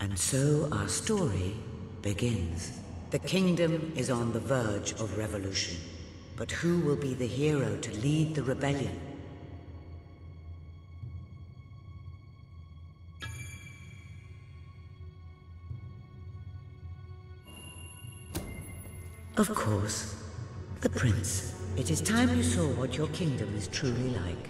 And so our story begins. The kingdom is on the verge of revolution. But who will be the hero to lead the rebellion? Of course, the prince. It is time you saw what your kingdom is truly like.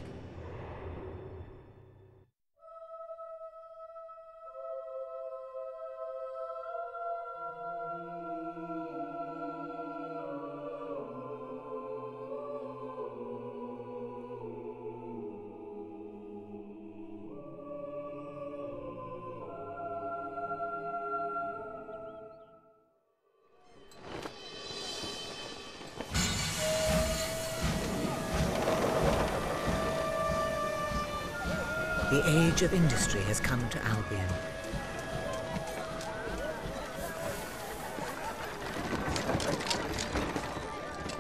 The age of industry has come to Albion.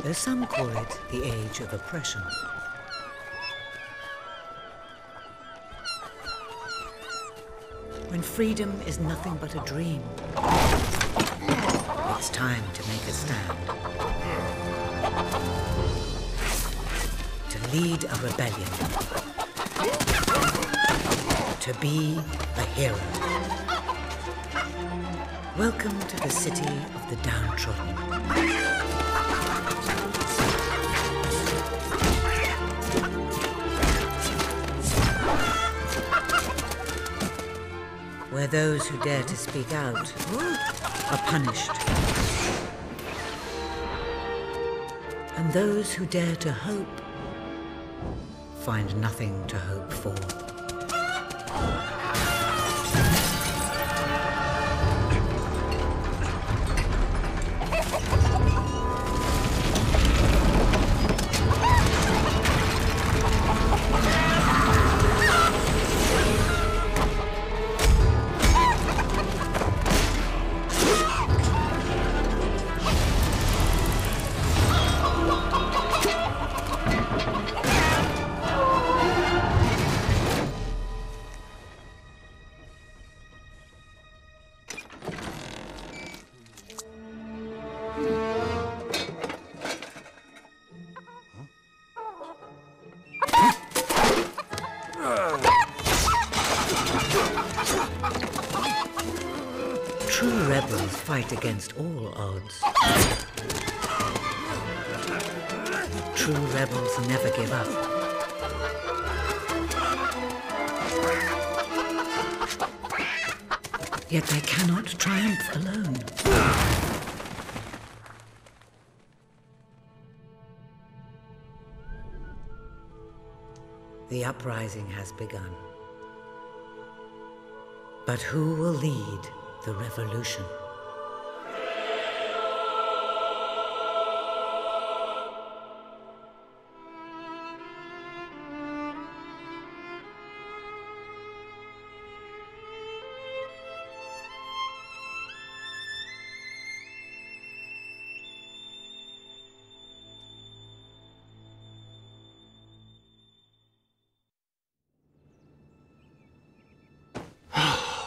Though some call it the age of oppression. When freedom is nothing but a dream, it's time to make a stand. To lead a rebellion. To be a hero. Welcome to the city of the downtrodden. Where those who dare to speak out are punished. And those who dare to hope find nothing to hope for. True rebels fight against all odds. True rebels never give up. Yet they cannot triumph alone. The uprising has begun. But who will lead the revolution?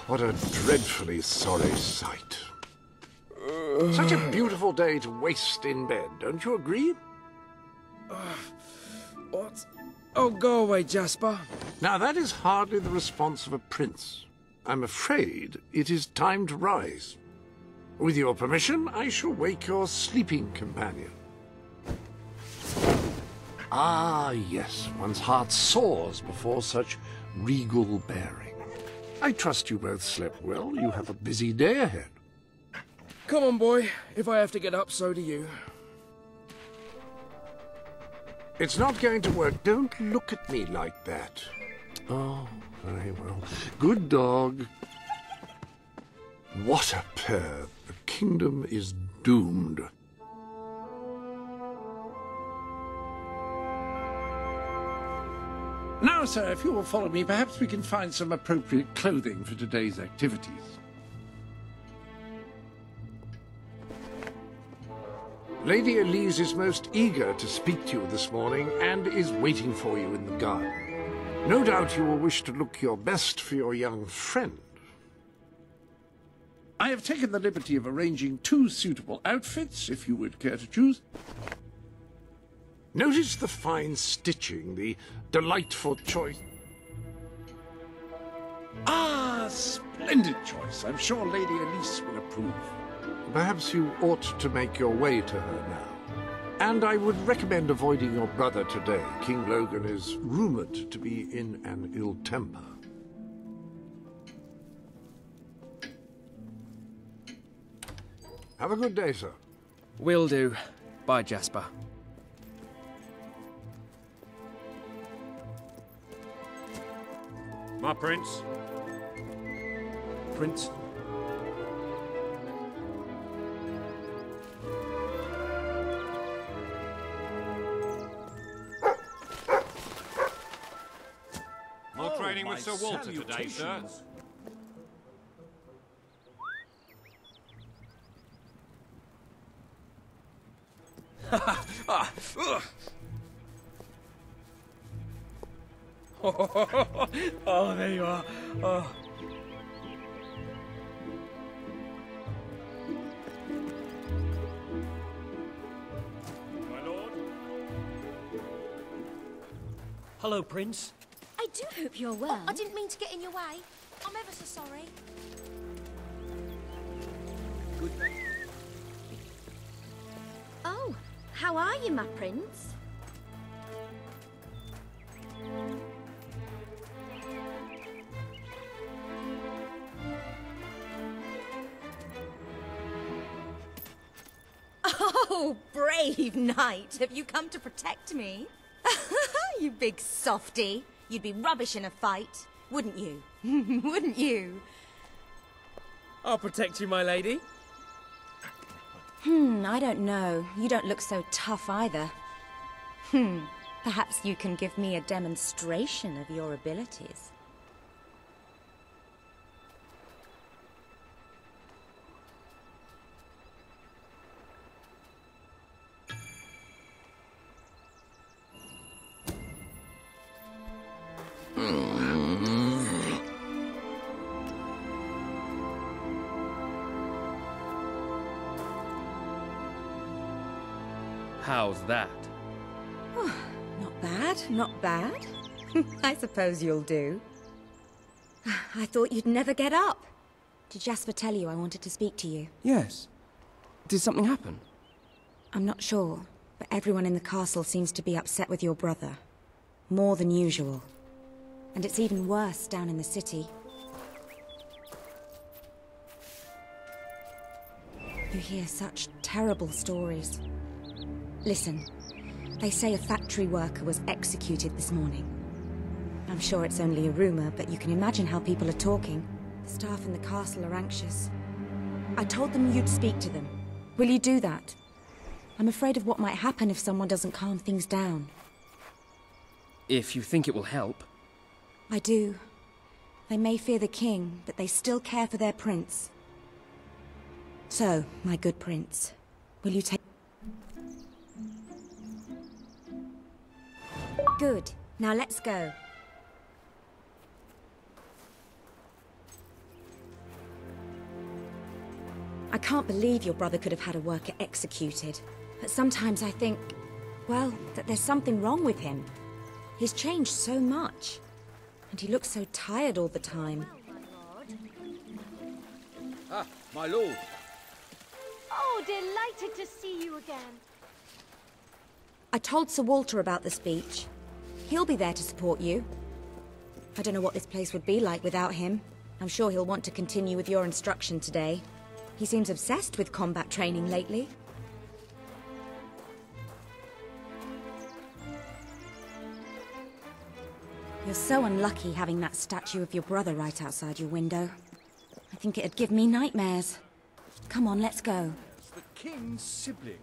What a dreadfully sorry sight. Such a beautiful day to waste in bed, don't you agree? What? Oh, go away, Jasper. Now, that is hardly the response of a prince. I'm afraid it is time to rise. With your permission, I shall wake your sleeping companion. Ah, yes, one's heart soars before such regal bearing. I trust you both slept well. You have a busy day ahead. Come on, boy. If I have to get up, so do you. It's not going to work. Don't look at me like that. Oh, very well. Good dog. What a pair. The kingdom is doomed. Now, sir, if you will follow me, perhaps we can find some appropriate clothing for today's activities. Lady Elise is most eager to speak to you this morning and is waiting for you in the garden. No doubt you will wish to look your best for your young friend. I have taken the liberty of arranging 2 suitable outfits, if you would care to choose. Notice the fine stitching, the delightful choice. Ah, splendid choice. I'm sure Lady Elise will approve. Perhaps you ought to make your way to her now. And I would recommend avoiding your brother today. King Logan is rumoured to be in an ill temper. Have a good day, sir. Will do. Bye, Jasper. My prince. Prince? More training with Sir Walter today, sir. Oh, there you are. Oh. My lord. Hello, Prince. I do hope you're well. I didn't mean to get in your way. I'm ever so sorry. Good. Oh, how are you, my prince? Oh, brave knight. Have you come to protect me? You big softy. You'd be rubbish in a fight, wouldn't you? Wouldn't you? I'll protect you, my lady. I don't know. You don't look so tough either. Perhaps you can give me a demonstration of your abilities. How's that? Not bad, not bad. I suppose you'll do. I thought you'd never get up. Did Jasper tell you I wanted to speak to you? Yes. Did something happen? I'm not sure, but everyone in the castle seems to be upset with your brother. More than usual. And it's even worse down in the city. You hear such terrible stories. Listen, they say a factory worker was executed this morning. I'm sure it's only a rumor, but you can imagine how people are talking. The staff in the castle are anxious. I told them you'd speak to them. Will you do that? I'm afraid of what might happen if someone doesn't calm things down. If you think it will help. I do. They may fear the king, but they still care for their prince. So, my good prince, will you take... Good. Now let's go. I can't believe your brother could have had a worker executed. But sometimes I think, well, that there's something wrong with him. He's changed so much. And he looks so tired all the time. Ah, my lord. Oh, delighted to see you again. I told Sir Walter about the speech. He'll be there to support you. I don't know what this place would be like without him. I'm sure he'll want to continue with your instruction today. He seems obsessed with combat training lately. You're so unlucky having that statue of your brother right outside your window. I think it'd give me nightmares. Come on, let's go. It's the king's sibling.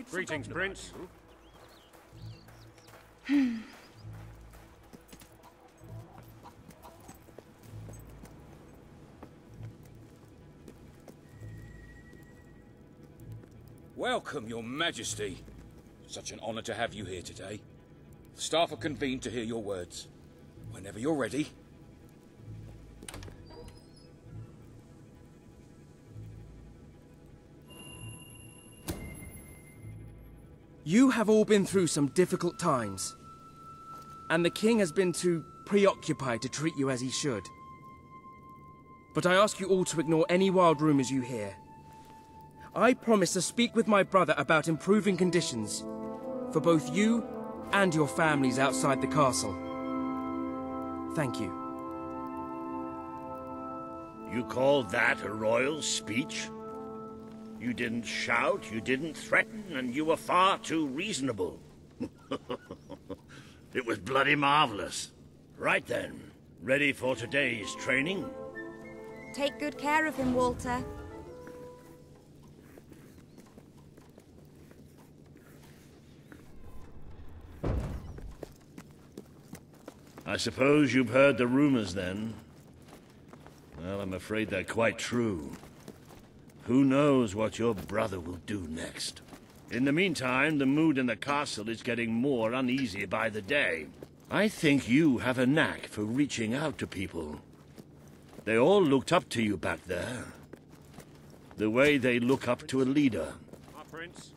Greetings, Prince. Welcome, your majesty. Such an honor to have you here today. The staff are convened to hear your words. Whenever you're ready. You have all been through some difficult times, and the king has been too preoccupied to treat you as he should. But I ask you all to ignore any wild rumors you hear. I promise to speak with my brother about improving conditions for both you and your families outside the castle. Thank you. You call that a royal speech? You didn't shout, you didn't threaten, and you were far too reasonable. It was bloody marvelous. Right then, ready for today's training? Take good care of him, Walter. I suppose you've heard the rumors then? Well, I'm afraid they're quite true. Who knows what your brother will do next? In the meantime, the mood in the castle is getting more uneasy by the day. I think you have a knack for reaching out to people. They all looked up to you back there. The way they look up to a leader. Our prince.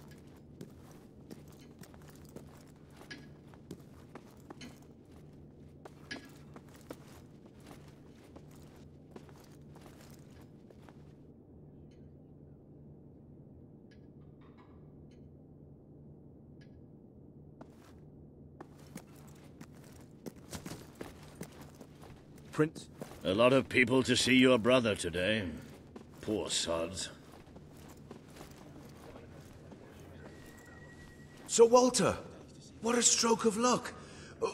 Prince? A lot of people to see your brother today. Poor sods. Sir Walter, what a stroke of luck.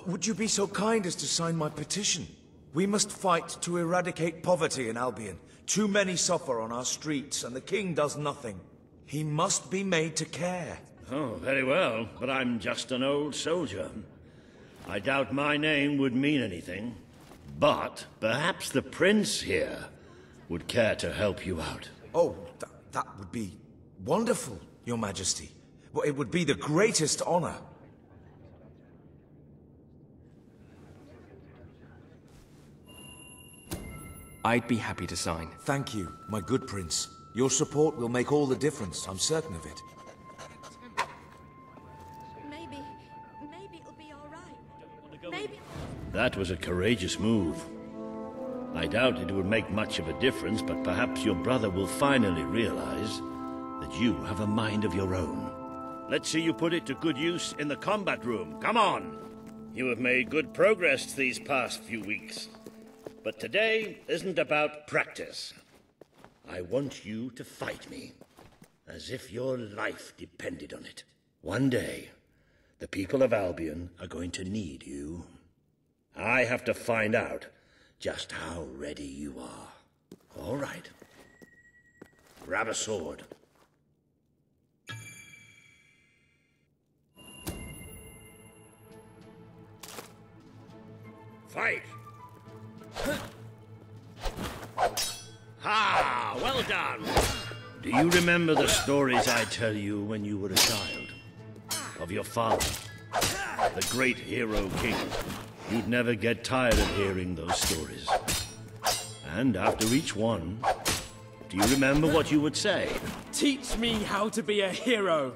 Would you be so kind as to sign my petition? We must fight to eradicate poverty in Albion. Too many suffer on our streets, and the king does nothing. He must be made to care. Oh, very well, but I'm just an old soldier. I doubt my name would mean anything. But perhaps the prince here would care to help you out. Oh, that would be wonderful, Your Majesty. Well, it would be the greatest honor. I'd be happy to sign. Thank you, my good prince. Your support will make all the difference, I'm certain of it. Maybe it'll be all right. Maybe... That was a courageous move. I doubt it would make much of a difference, but perhaps your brother will finally realize that you have a mind of your own. Let's see you put it to good use in the combat room. Come on! You have made good progress these past few weeks. But today isn't about practice. I want you to fight me, as if your life depended on it. One day, the people of Albion are going to need you. I have to find out just how ready you are. All right. Grab a sword. Fight! Ha! Well done! Do you remember the stories I tell you when you were a child? Of your father, the great hero king? You'd never get tired of hearing those stories. And after each one, do you remember what you would say? Teach me how to be a hero!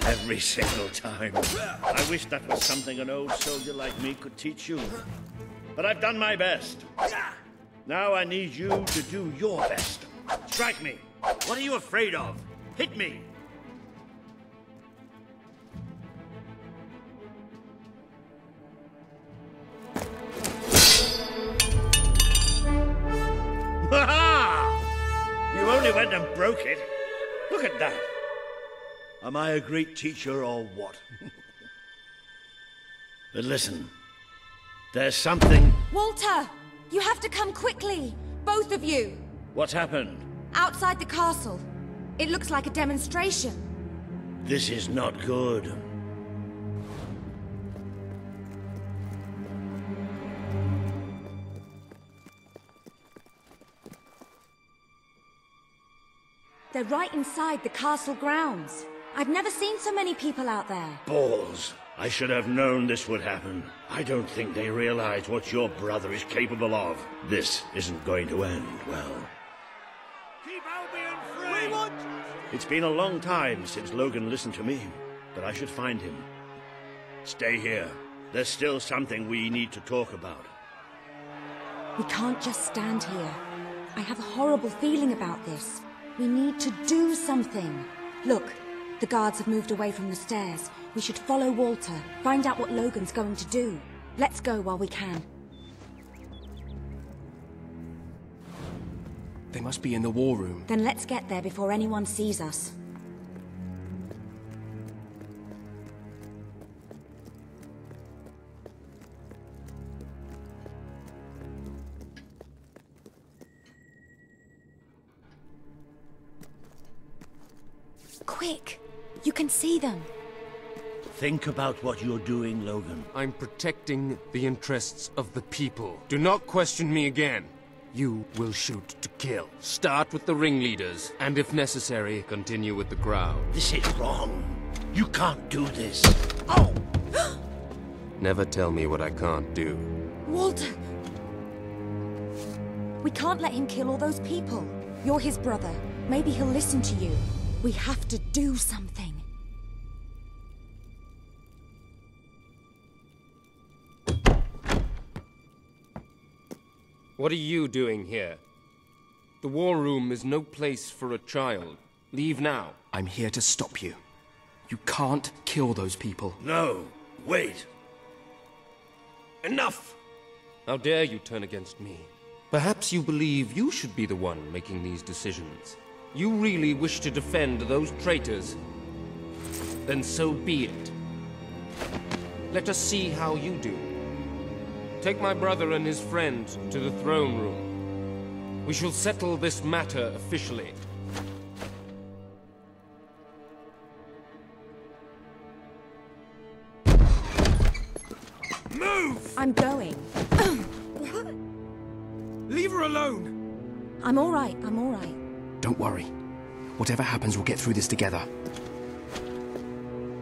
Every single time. I wish that was something an old soldier like me could teach you. But I've done my best. Now I need you to do your best. Strike me. What are you afraid of? Hit me. Ha-ha! You only went and broke it. Look at that. Am I a great teacher or what? But listen, there's something... Walter! You have to come quickly! Both of you! What's happened? Outside the castle. It looks like a demonstration. This is not good. They're right inside the castle grounds. I've never seen so many people out there. Balls. I should have known this would happen. I don't think they realize what your brother is capable of. This isn't going to end well. Keep Albion free! We want It's been a long time since Logan listened to me, but I should find him. Stay here. There's still something we need to talk about. We can't just stand here. I have a horrible feeling about this. We need to do something. Look, the guards have moved away from the stairs. We should follow Walter, find out what Logan's going to do. Let's go while we can. They must be in the war room. Then let's get there before anyone sees us. Quick! You can see them! Think about what you're doing, Logan. I'm protecting the interests of the people. Do not question me again. You will shoot to kill. Start with the ringleaders, and if necessary, continue with the crowd. This is wrong. You can't do this. Oh! Never tell me what I can't do. Walter! We can't let him kill all those people. You're his brother. Maybe he'll listen to you. We have to do something. What are you doing here? The war room is no place for a child. Leave now. I'm here to stop you. You can't kill those people. No, wait. Enough! How dare you turn against me? Perhaps you believe you should be the one making these decisions. You really wish to defend those traitors? Then so be it. Let us see how you do. Take my brother and his friend to the throne room. We shall settle this matter officially. Move! I'm going. Leave her alone! I'm all right, I'm all right. Don't worry. Whatever happens, we'll get through this together.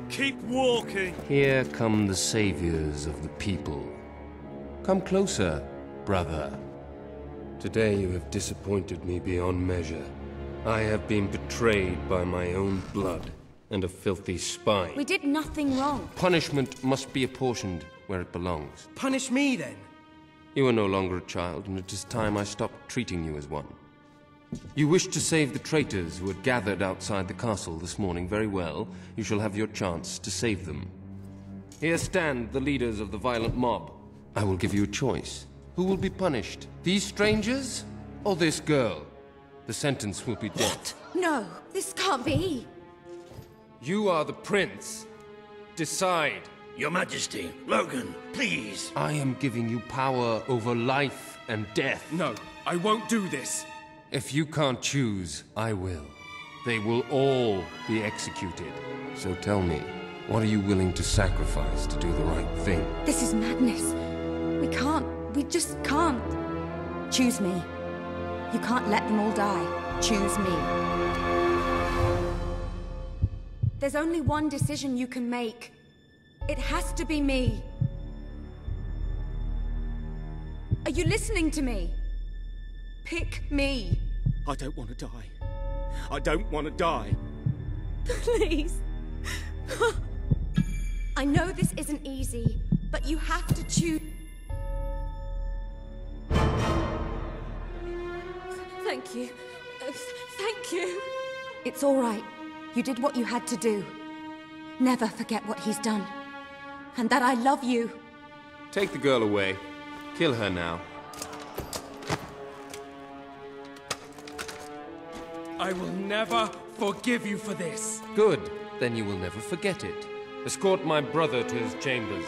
Keep walking. Here come the saviors of the people. Come closer, brother. Today you have disappointed me beyond measure. I have been betrayed by my own blood and a filthy spine. We did nothing wrong. Punishment must be apportioned where it belongs. Punish me, then. You are no longer a child, and it is time I stopped treating you as one. You wished to save the traitors who had gathered outside the castle this morning. Very well. You shall have your chance to save them. Here stand the leaders of the violent mob. I will give you a choice. Who will be punished? These strangers or this girl? The sentence will be death. No, this can't be. You are the prince. Decide. Your Majesty, Logan, please. I am giving you power over life and death. No, I won't do this. If you can't choose, I will. They will all be executed. So tell me, what are you willing to sacrifice to do the right thing? This is madness. We just can't. Choose me. You can't let them all die. Choose me. There's only one decision you can make. It has to be me. Are you listening to me? Pick me. I don't want to die. I don't want to die. Please. I know this isn't easy, but you have to choose. Thank you. Thank you. It's all right. You did what you had to do. Never forget what he's done. And that I love you. Take the girl away. Kill her now. I will never forgive you for this. Good. Then you will never forget it. Escort my brother to his chambers.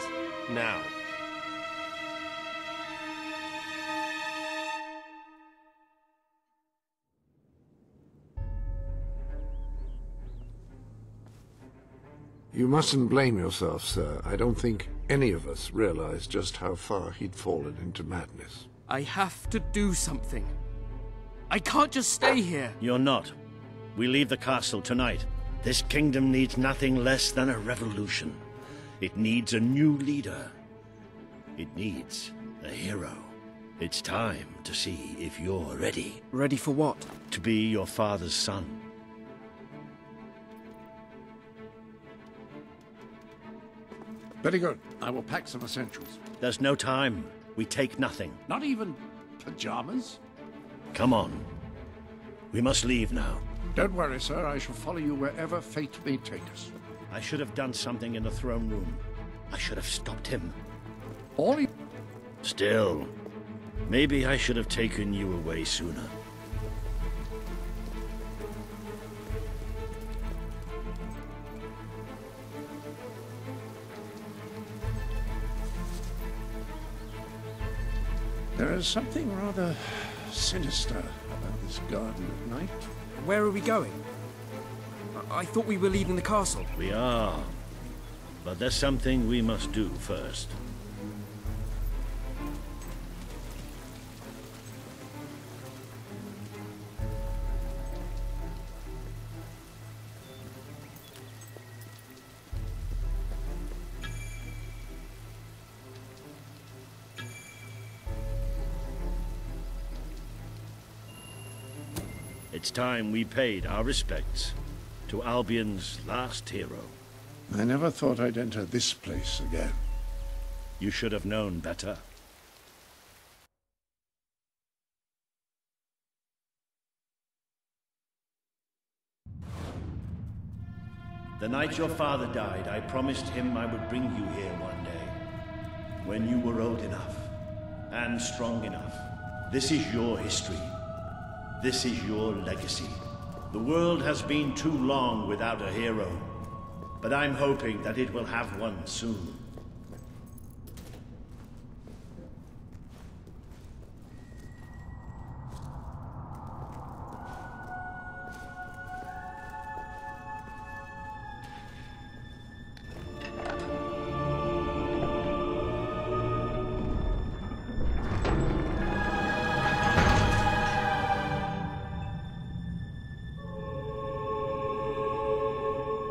Now. You mustn't blame yourself, sir. I don't think any of us realized just how far he'd fallen into madness. I have to do something. I can't just stay here. You're not. We leave the castle tonight. This kingdom needs nothing less than a revolution. It needs a new leader. It needs a hero. It's time to see if you're ready. Ready for what? To be your father's son. Very good. I will pack some essentials. There's no time. We take nothing. Not even pajamas? Come on. We must leave now. Don't worry, sir. I shall follow you wherever fate may take us. I should have done something in the throne room. I should have stopped him. Still, maybe I should have taken you away sooner. There is something rather sinister about this garden at night. Where are we going? I thought we were leaving the castle. We are. But there's something we must do first. It's time we paid our respects to Albion's last hero. I never thought I'd enter this place again. You should have known better. The night your father died, I promised him I would bring you here one day. When you were old enough and strong enough. This is your history. This is your legacy. The world has been too long without a hero, but I'm hoping that it will have one soon.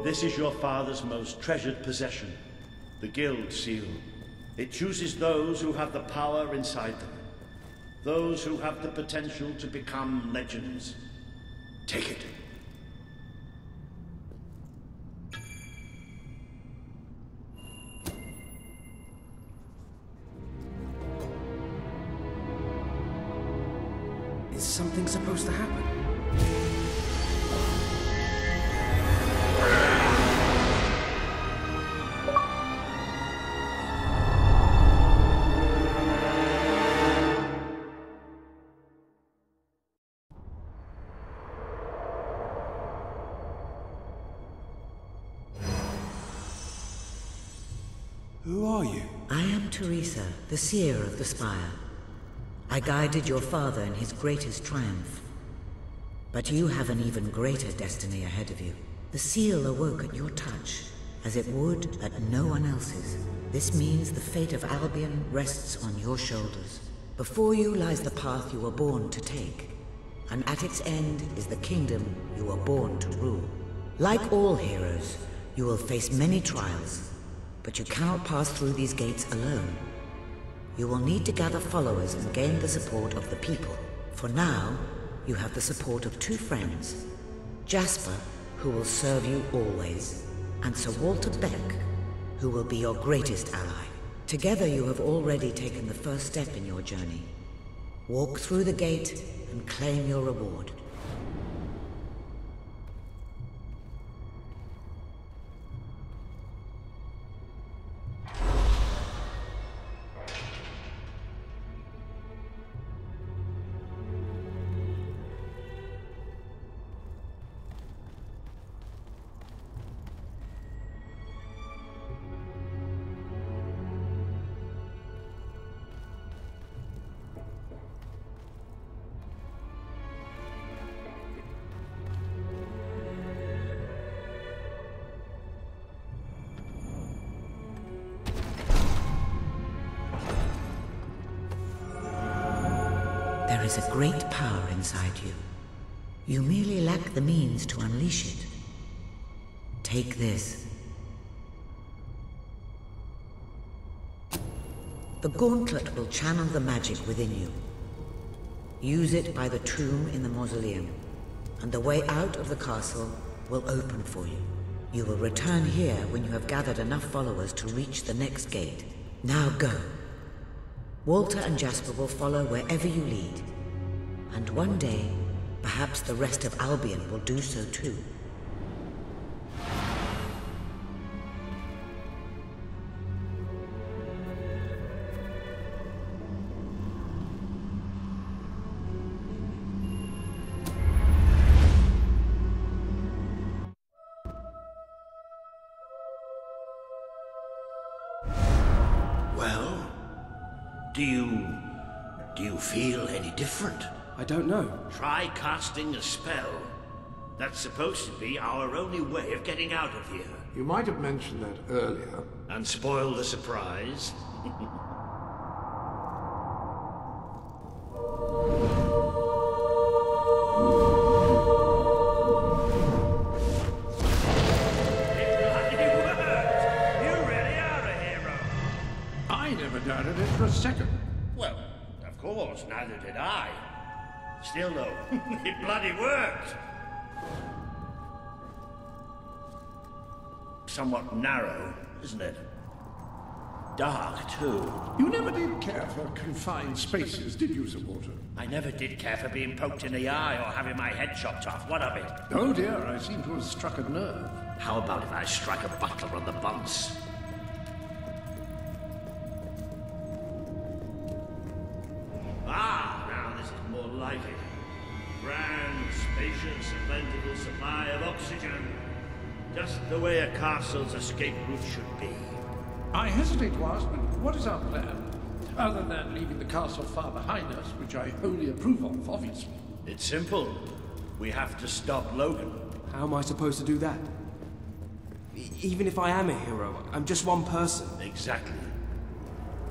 This is your father's most treasured possession, the Guild Seal. It chooses those who have the power inside them, those who have the potential to become legends. Take it. Is something supposed to happen? Who are you? I am Teresa, the seer of the spire. I guided your father in his greatest triumph. But you have an even greater destiny ahead of you. The seal awoke at your touch, as it would at no one else's. This means the fate of Albion rests on your shoulders. Before you lies the path you were born to take, and at its end is the kingdom you were born to rule. Like all heroes, you will face many trials, but you cannot pass through these gates alone. You will need to gather followers and gain the support of the people. For now, you have the support of two friends. Jasper, who will serve you always, and Sir Walter Beck, who will be your greatest ally. Together you have already taken the first step in your journey. Walk through the gate and claim your reward. There is a great power inside you. You merely lack the means to unleash it. Take this. The gauntlet will channel the magic within you. Use it by the tomb in the mausoleum, and the way out of the castle will open for you. You will return here when you have gathered enough followers to reach the next gate. Now go. Walter and Jasper will follow wherever you lead. And one day, perhaps the rest of Albion will do so too. Well, do you feel any different? I don't know. Try casting a spell. That's supposed to be our only way of getting out of here. You might have mentioned that earlier. And spoil the surprise. I never doubted it for a second. Well, of course, neither did I. Still, though, it bloody worked. Somewhat narrow, isn't it? Dark, too. You never did care for confined spaces, did you, Sir Walter? I never did care for being poked in the eye or having my head chopped off. What of it? Oh dear, I seem to have struck a nerve. How about if I strike a butler on the bunce? Ah, now this is more like it. Grand, spacious, and plentiful supply of oxygen. Just the way a castle's escape route should be. I hesitate to ask, but what is our plan? Other than leaving the castle far behind us, which I wholly approve of, obviously. It's simple. We have to stop Logan. How am I supposed to do that? Even if I am a hero, I'm just one person. Exactly.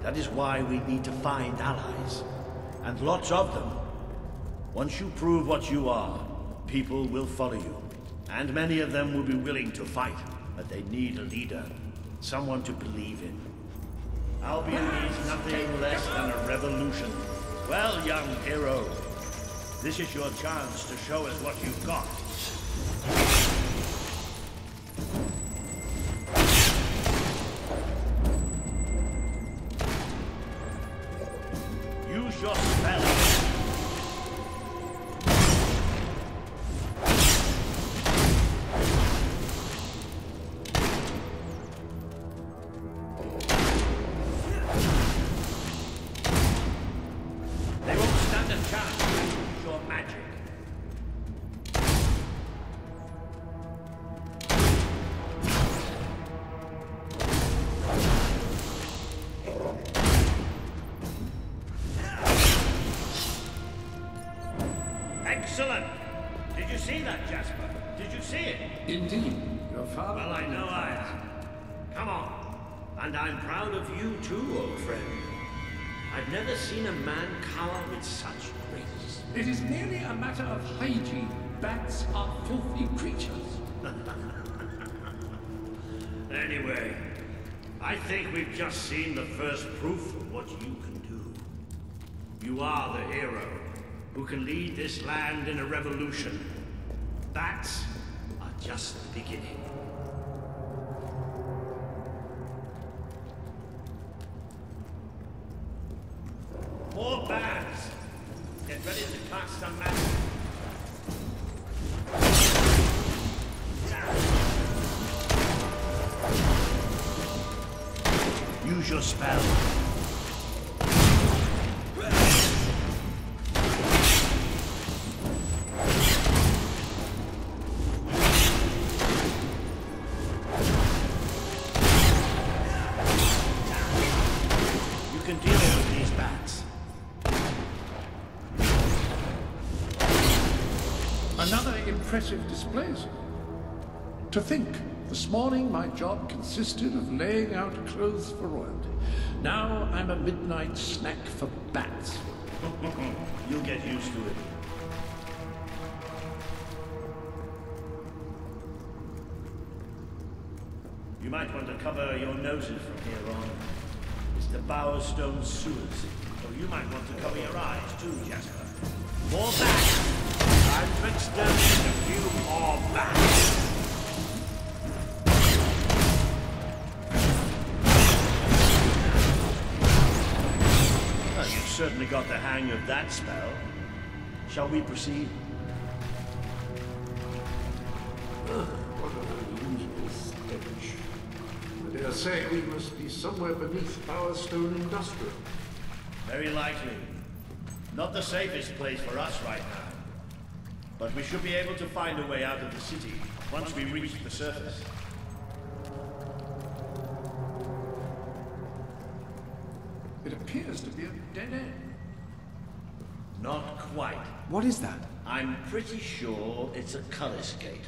That is why we need to find allies. And lots of them. Once you prove what you are, people will follow you. And many of them will be willing to fight. But they need a leader. Someone to believe in. Albion needs nothing less than a revolution. Well, young hero, this is your chance to show us what you've got. Use your spell. Excellent! Did you see that, Jasper? Did you see it? Indeed. Your father... Well, I know I am. Come on. And I'm proud of you too, old friend. I've never seen a man cower with such grace. It is merely a matter of hygiene. Bats are filthy creatures. Anyway, I think we've just seen the first proof of what you can do. You are the hero who can lead this land in a revolution. Bats are just the beginning. More bats! Get ready to cast some magic. Use your spell. You can deal with these bats. Another impressive display, sir. To think, this morning my job consisted of laying out clothes for royalty. Now I'm a midnight snack for bats. You'll get used to it. You might want to cover your noses from here on. It's the Bowerstone sewers. So you might want to cover your eyes too, Jasper. More bats! Time to exterminate a few more bats! certainly got the hang of that spell. Shall we proceed? What an unusual stench. I dare say we must be somewhere beneath Bowerstone Industrial. Very likely. Not the safest place for us right now. But we should be able to find a way out of the city once we reach the surface. It appears to be a dead end. Not quite. What is that? I'm pretty sure it's a Cullis Gate.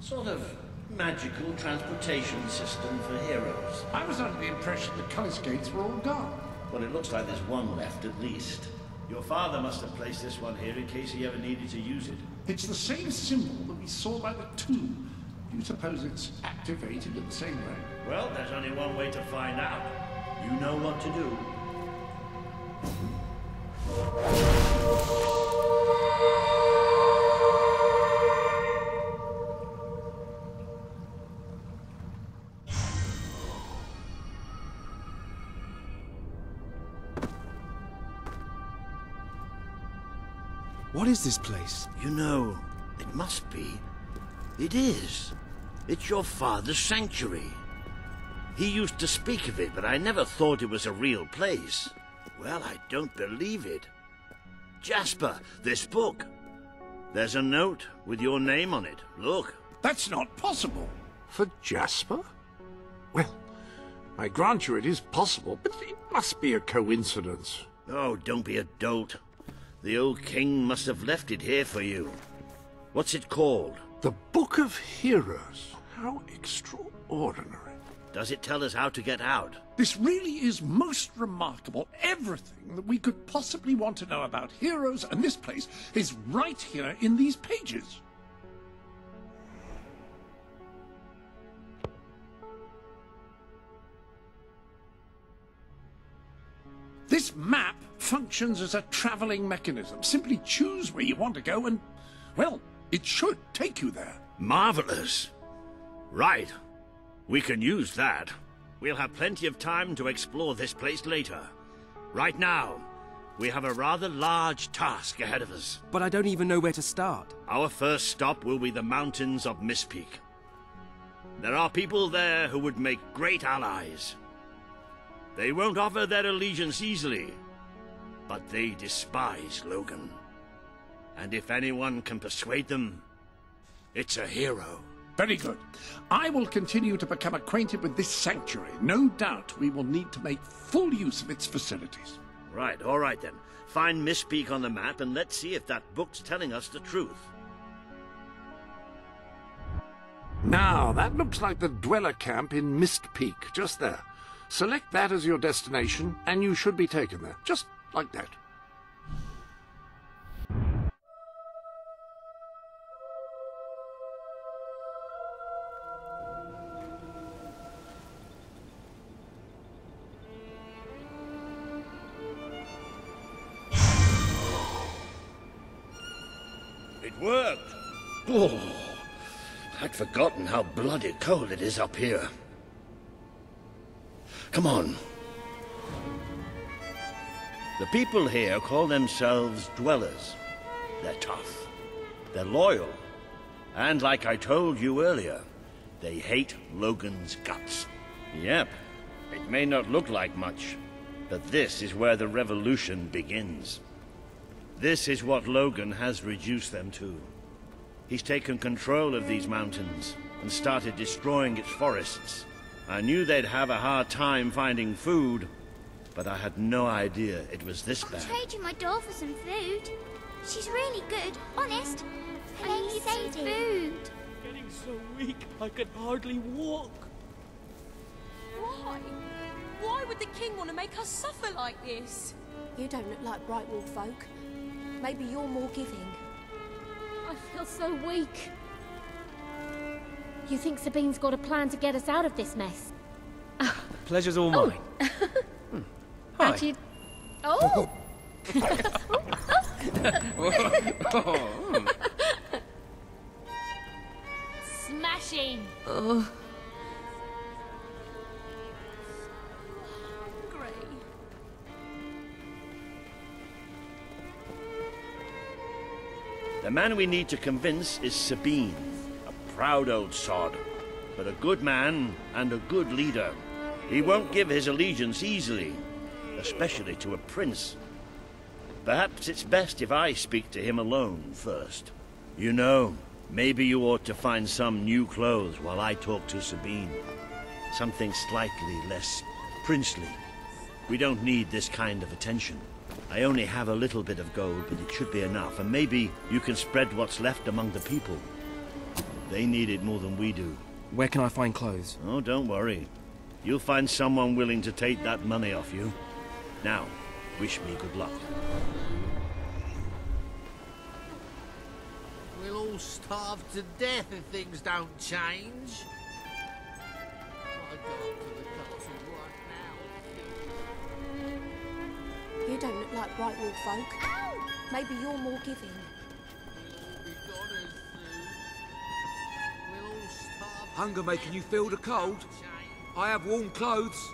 Sort of magical transportation system for heroes. I was under the impression the Cullis gates were all gone. Well, it looks like there's one left at least. Your father must have placed this one here in case he ever needed to use it. It's the same symbol that we saw by the tomb. Do you suppose it's activated in the same way? Well, there's only one way to find out. You know what to do. What is this place? You know, it must be. It is. It's your father's sanctuary. He used to speak of it, but I never thought it was a real place. Well, I don't believe it. Jasper, this book. There's a note with your name on it. Look. That's not possible. For Jasper? Well, I grant you it is possible, but it must be a coincidence. Oh, don't be a dolt. The old king must have left it here for you. What's it called? The Book of Heroes. How extraordinary. Does it tell us how to get out? This really is most remarkable. Everything that we could possibly want to know about heroes and this place is right here in these pages. This map functions as a traveling mechanism. Simply choose where you want to go and, well, it should take you there. Marvelous. Right. We can use that. We'll have plenty of time to explore this place later. Right now, we have a rather large task ahead of us. But I don't even know where to start. Our first stop will be the mountains of Mistpeak. There are people there who would make great allies. They won't offer their allegiance easily, but they despise Logan. And if anyone can persuade them, it's a hero. Very good. I will continue to become acquainted with this sanctuary. No doubt we will need to make full use of its facilities. Right, all right then. Find Mistpeak on the map and let's see if that book's telling us the truth. Now, that looks like the dweller camp in Mistpeak, just there. Select that as your destination, and you should be taken there, just like that. It worked! Oh, I'd forgotten how bloody cold it is up here. Come on. The people here call themselves dwellers. They're tough. They're loyal. And like I told you earlier, they hate Logan's guts. Yep, it may not look like much, but this is where the revolution begins. This is what Logan has reduced them to. He's taken control of these mountains and started destroying its forests. I knew they'd have a hard time finding food, but I had no idea it was this bad. I'll trade you my doll for some food. She's really good, honest. I need some food. I'm getting so weak I can hardly walk. Why? Why would the king want to make us suffer like this? You don't look like Brightwall folk. Maybe you're more giving. I feel so weak. You think Sabine's got a plan to get us out of this mess? Pleasure's all mine. Hi. Actually... Oh! Smashing! Hungry. The man we need to convince is Sabine, a proud old sod, but a good man and a good leader. He won't give his allegiance easily, especially to a prince. Perhaps it's best if I speak to him alone first. You know, maybe you ought to find some new clothes while I talk to Sabine. Something slightly less princely. We don't need this kind of attention. I only have a little bit of gold, but it should be enough, and maybe you can spread what's left among the people. They need it more than we do. Where can I find clothes? Oh, don't worry. You'll find someone willing to take that money off you. Now, wish me good luck. We'll all starve to death if things don't change. I go up to the castle right now. You don't look like Bright Wolf folk. Ow! Maybe you're more giving. Hunger making you feel the cold? I have warm clothes.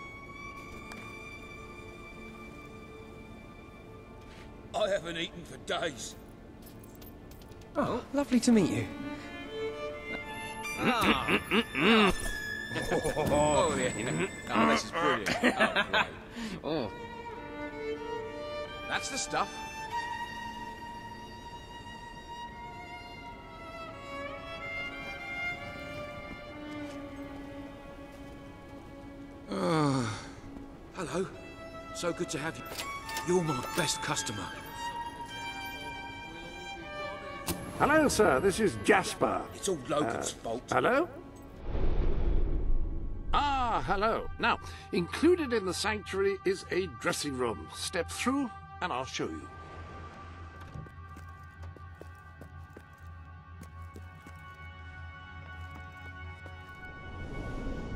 I haven't eaten for days. Oh, lovely to meet you. Oh, yeah. Oh, this is brilliant. Oh, great. Oh. That's the stuff. Hello. So good to have you. You're my best customer. Hello, sir. This is Jasper. It's all Logan's fault. Hello? Ah, hello. Now, included in the sanctuary is a dressing room. Step through, and I'll show you.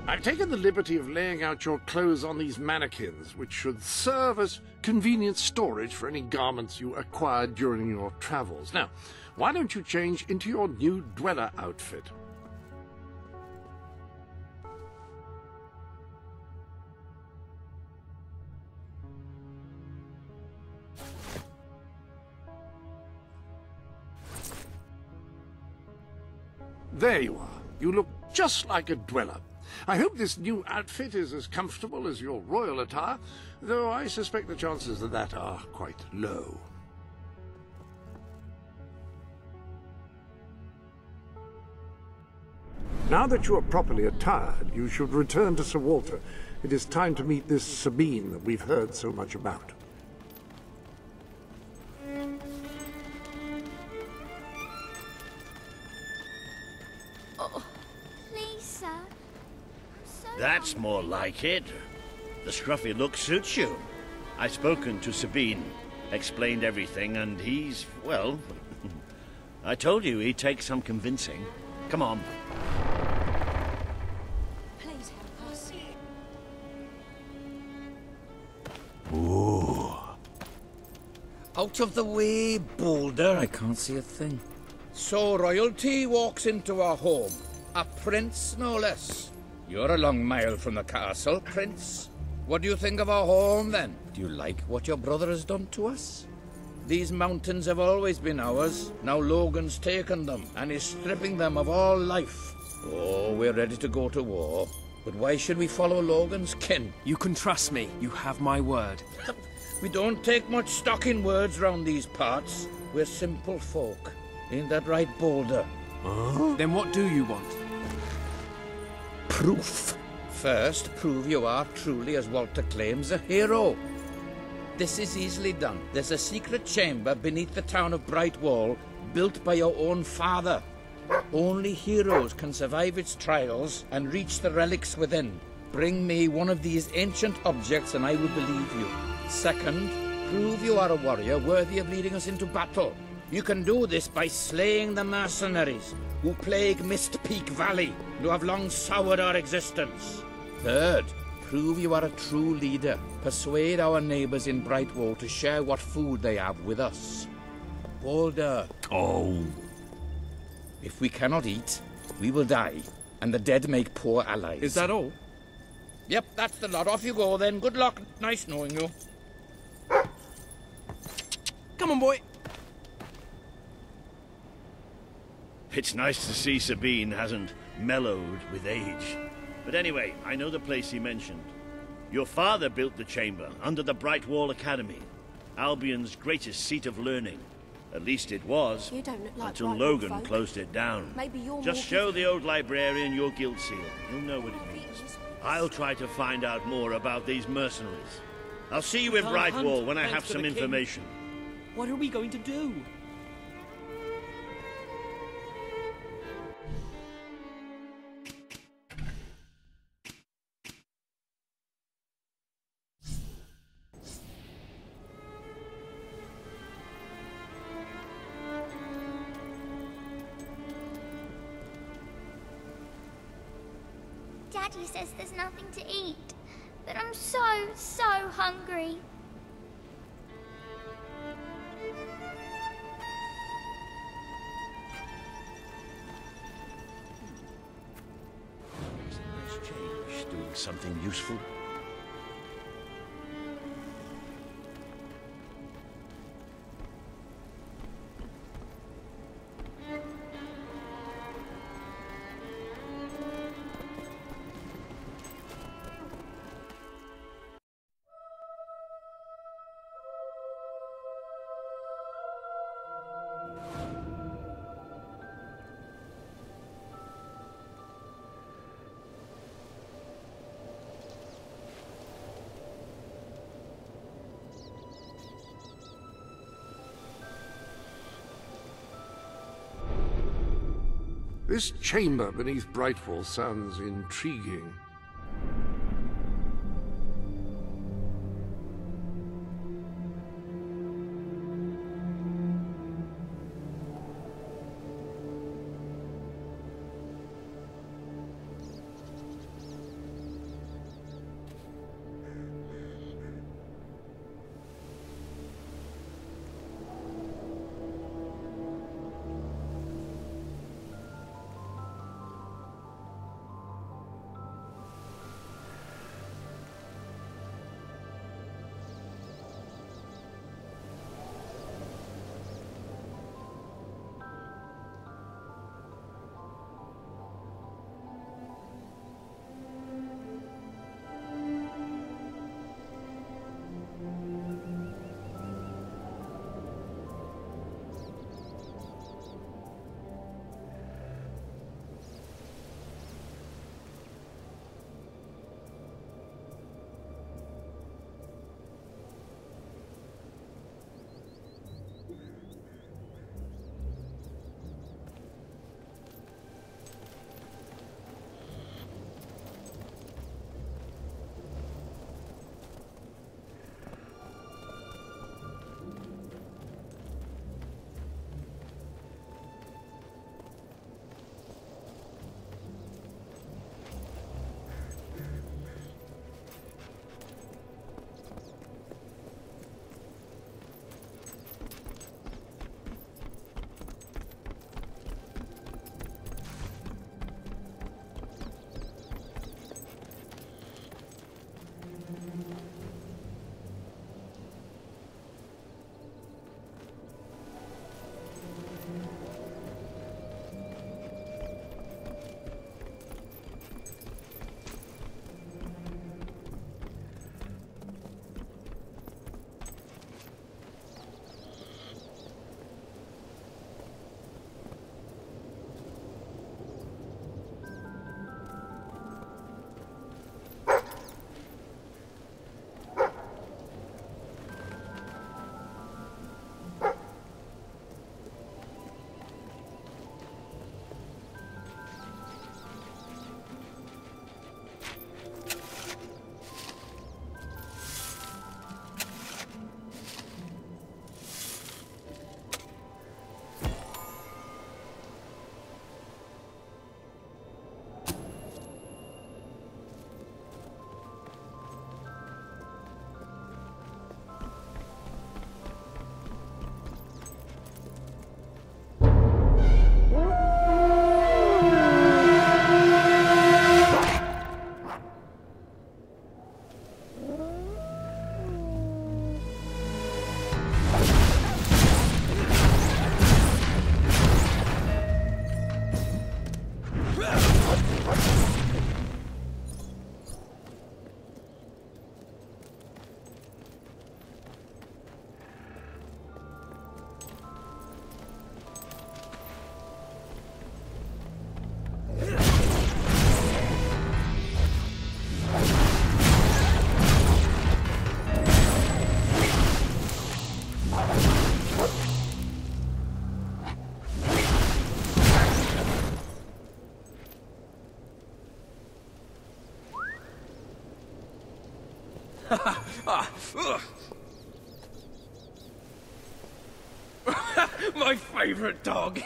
I've taken the liberty of laying out your clothes on these mannequins, which should serve as convenient storage for any garments you acquired during your travels. Now, why don't you change into your new dweller outfit? There you are. You look just like a dweller. I hope this new outfit is as comfortable as your royal attire, though I suspect the chances of that are quite low. Now that you are properly attired, you should return to Sir Walter. It is time to meet this Sabine that we've heard so much about. That's more like it. The scruffy look suits you. I've spoken to Sabine, explained everything, and he's, well, I told you he'd take some convincing. Come on. Please help us. Ooh. Out of the way, Boulder. I can't see a thing. So royalty walks into our home. A prince, no less. You're a long mile from the castle, Prince. What do you think of our home, then? Do you like what your brother has done to us? These mountains have always been ours. Now Logan's taken them, and is stripping them of all life. Oh, we're ready to go to war. But why should we follow Logan's kin? You can trust me. You have my word. We don't take much stock in words round these parts. We're simple folk. Ain't that right, Boulder? Huh? Then what do you want? Proof. First, prove you are truly, as Walter claims, a hero. This is easily done. There's a secret chamber beneath the town of Brightwall, built by your own father. Only heroes can survive its trials and reach the relics within. Bring me one of these ancient objects and I will believe you. Second, prove you are a warrior worthy of leading us into battle. You can do this by slaying the mercenaries who plague Mist Peak Valley and who have long soured our existence. Third, prove you are a true leader. Persuade our neighbors in Brightwall to share what food they have with us. Boulder. Oh. If we cannot eat, we will die, and the dead make poor allies. Is that all? Yep, that's the lot. Off you go then. Good luck. Nice knowing you. Come on, boy. It's nice to see Sabine hasn't mellowed with age. But anyway, I know the place he mentioned. Your father built the chamber under the Bright Wall Academy, Albion's greatest seat of learning. At least it was, You don't look like until Bright Logan folk. closed it down. Maybe you're Just more show the old librarian your guild seal. He'll know what it means. I'll try to find out more about these mercenaries. I'll see you in Can't Bright hunt Wall when I thanks have to some the king. information. What are we going to do? Daddy says there's nothing to eat, but I'm so hungry. It's a nice change, doing something useful. This chamber beneath Brightwall sounds intriguing. My favorite dog.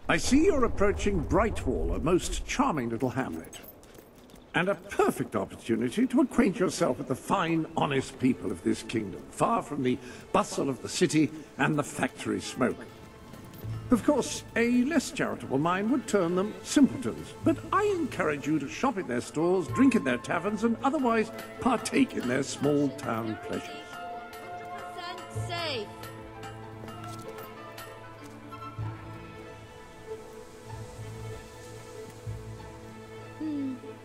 I see you're approaching Brightwall, a most charming little hamlet. And a perfect opportunity to acquaint yourself with the fine, honest people of this kingdom, far from the bustle of the city and the factory smoke. Of course, a less charitable mind would term them simpletons, but I encourage you to shop in their stores, drink in their taverns, and otherwise partake in their small-town pleasures. Safe.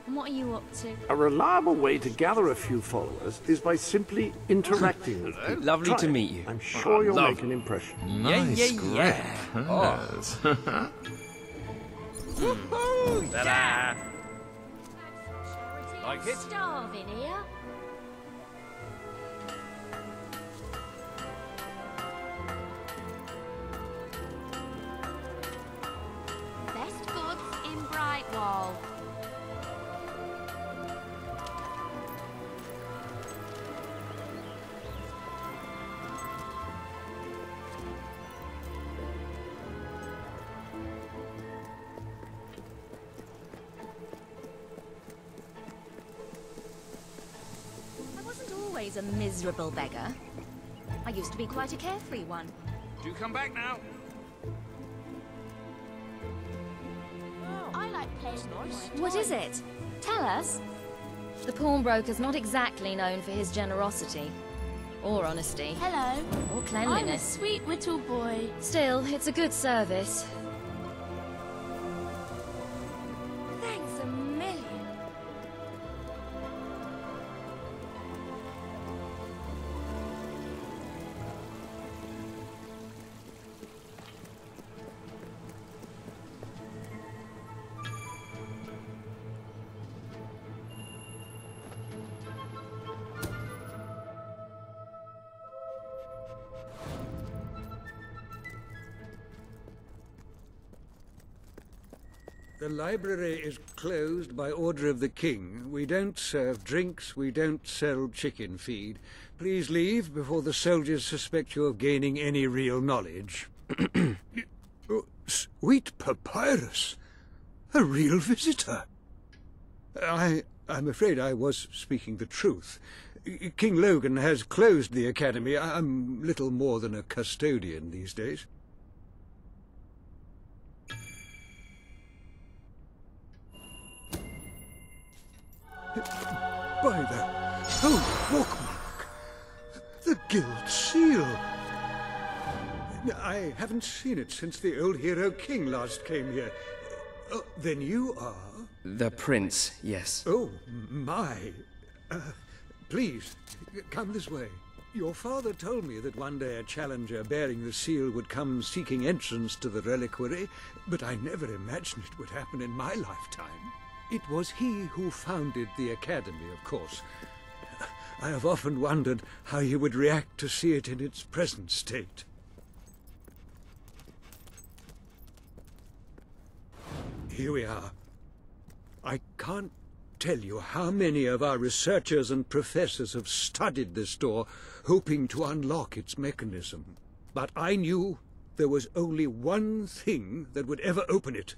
And what are you up to? A reliable way to gather a few followers is by simply interacting with people. Lovely Try to it. meet you. I'm sure you'll make an impression. Nice grip. Oh. Ta-da! Like it? Starving here. Best goods in Brightwall. I wasn't always a miserable beggar. I used to be quite a carefree one. Do come back now. I like playing with my What toys. is it? Tell us. The pawnbroker's not exactly known for his generosity. Or honesty. Hello. Or I'm a cleanliness. sweet little boy. Still, it's a good service. Thanks a million. The library is closed by order of the king. We don't serve drinks, we don't sell chicken feed. Please leave before the soldiers suspect you of gaining any real knowledge. Oh, sweet papyrus! A real visitor! I'm afraid I was speaking the truth. King Logan has closed the academy. I'm little more than a custodian these days. By the holy bookmark! The Guild Seal! I haven't seen it since the old hero king last came here. Oh, then you are? The prince, yes. Oh, my. Please, come this way. Your father told me that one day a challenger bearing the seal would come seeking entrance to the reliquary, but I never imagined it would happen in my lifetime. It was he who founded the academy, of course. I have often wondered how he would react to see it in its present state. Here we are. I can't tell you how many of our researchers and professors have studied this door, hoping to unlock its mechanism. But I knew there was only one thing that would ever open it.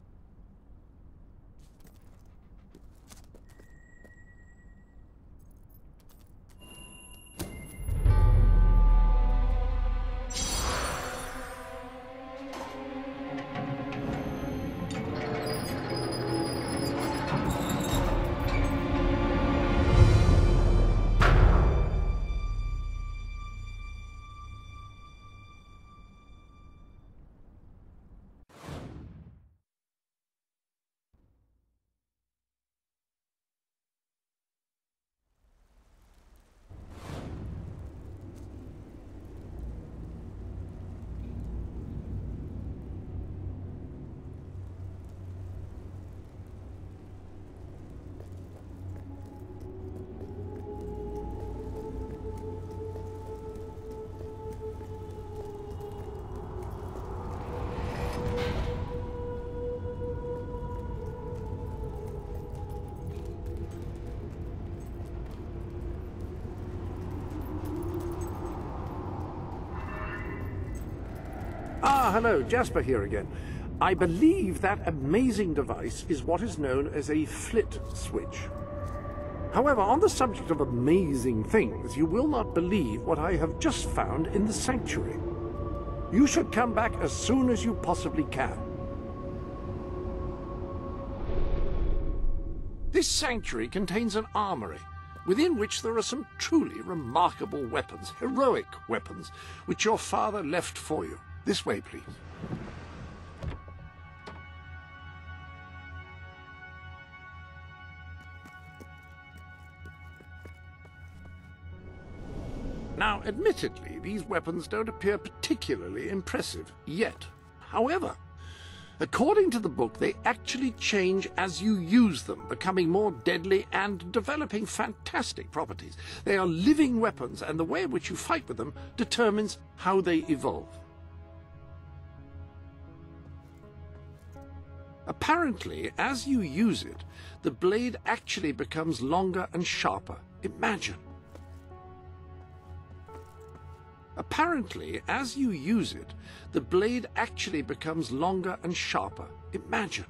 Ah, hello, Jasper here again. I believe that amazing device is what is known as a flit switch. However, on the subject of amazing things, you will not believe what I have just found in the sanctuary. You should come back as soon as you possibly can. This sanctuary contains an armory, within which there are some truly remarkable weapons, heroic weapons, which your father left for you. This way, please. Now, admittedly, these weapons don't appear particularly impressive yet. However, according to the book, they actually change as you use them, becoming more deadly and developing fantastic properties. They are living weapons, and the way in which you fight with them determines how they evolve. Apparently, as you use it, the blade actually becomes longer and sharper. Imagine. Apparently, as you use it, the blade actually becomes longer and sharper. Imagine.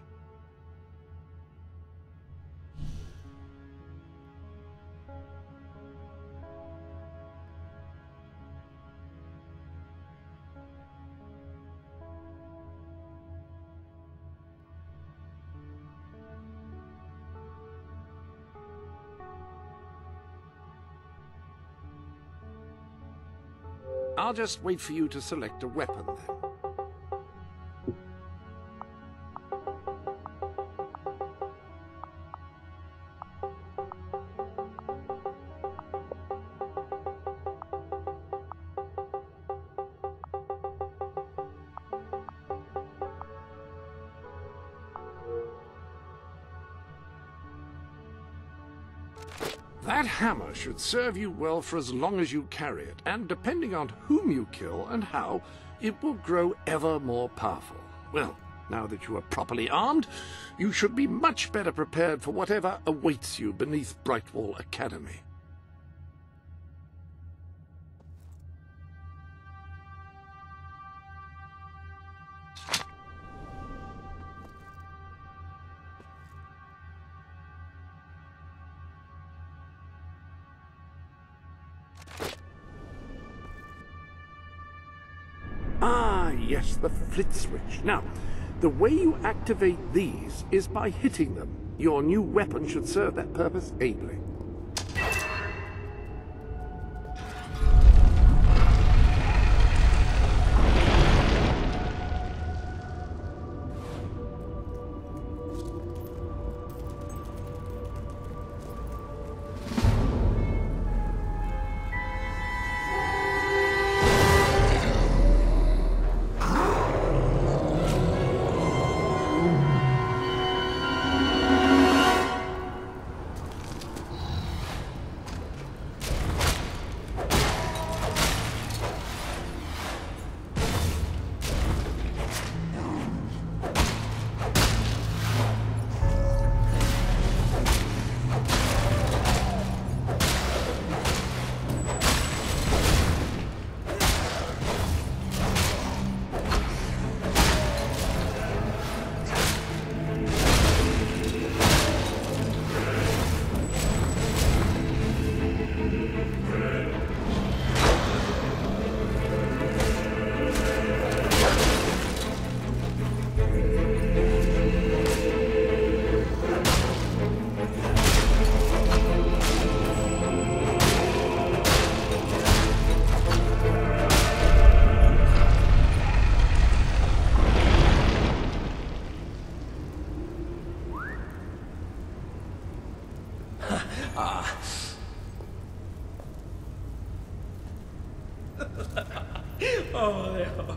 I'll just wait for you to select a weapon then. That hammer should serve you well for as long as you carry it, and depending on whom you kill and how, it will grow ever more powerful. Well, now that you are properly armed, you should be much better prepared for whatever awaits you beneath Brightwall Academy. Ah, yes, the flit switch. Now, the way you activate these is by hitting them. Your new weapon should serve that purpose ably. Oh, yeah.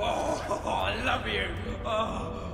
Oh, I love you. Oh.